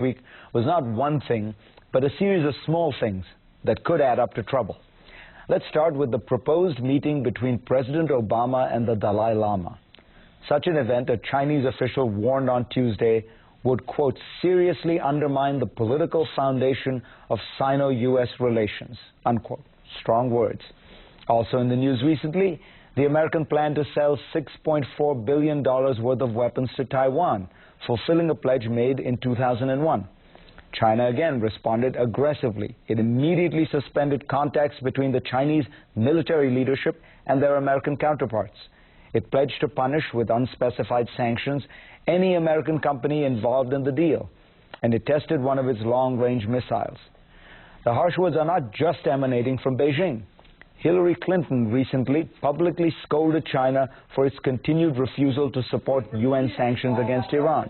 week was not one thing, but a series of small things that could add up to trouble. Let's start with the proposed meeting between President Obama and the Dalai Lama. Such an event, a Chinese official warned on Tuesday, would, quote, seriously undermine the political foundation of Sino-US relations, unquote. Strong words. Also in the news recently, the American plan to sell $6.4 billion worth of weapons to Taiwan, fulfilling a pledge made in 2001. China again responded aggressively. It immediately suspended contacts between the Chinese military leadership and their American counterparts. It pledged to punish with unspecified sanctions any American company involved in the deal, and it tested one of its long-range missiles. The harsh words are not just emanating from Beijing. Hillary Clinton recently publicly scolded China for its continued refusal to support UN sanctions against Iran.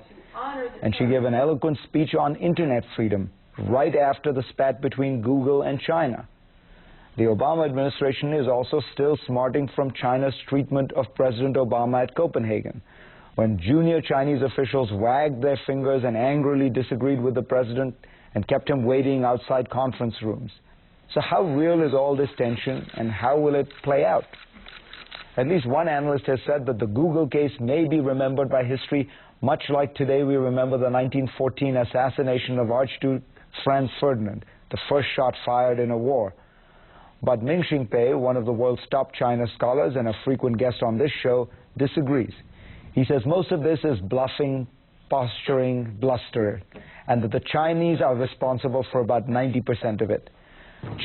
And she gave an eloquent speech on internet freedom right after the spat between Google and China. The Obama administration is also still smarting from China's treatment of President Obama at Copenhagen, when junior Chinese officials wagged their fingers and angrily disagreed with the president and kept him waiting outside conference rooms. So how real is all this tension, and how will it play out? At least one analyst has said that the Google case may be remembered by history much like today we remember the 1914 assassination of Archduke Franz Ferdinand, the first shot fired in a war. But Ming Xingpei, one of the world's top China scholars and a frequent guest on this show, disagrees. He says most of this is bluffing, posturing, bluster, and that the Chinese are responsible for about 90% of it.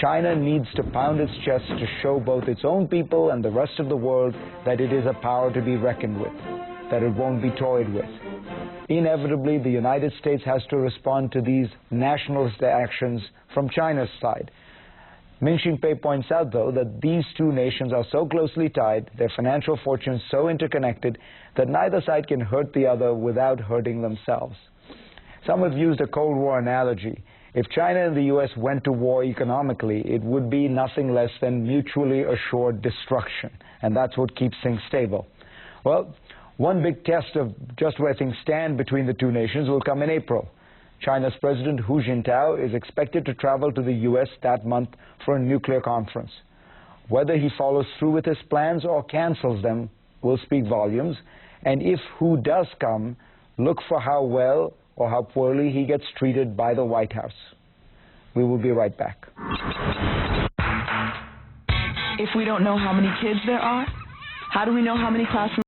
China needs to pound its chest to show both its own people and the rest of the world that it is a power to be reckoned with, that it won't be toyed with. Inevitably, the United States has to respond to these nationalist actions from China's side. Ming Xingpei points out, though, that these two nations are so closely tied, their financial fortunes so interconnected, that neither side can hurt the other without hurting themselves. Some have used a Cold War analogy. If China and the U.S. went to war economically, it would be nothing less than mutually assured destruction, and that's what keeps things stable. Well, one big test of just where things stand between the two nations will come in April. China's President Hu Jintao is expected to travel to the U.S. that month for a nuclear conference. Whether he follows through with his plans or cancels them will speak volumes, and if Hu does come, look for how well or how poorly he gets treated by the White House. We will be right back. If we don't know how many kids there are, how do we know how many classrooms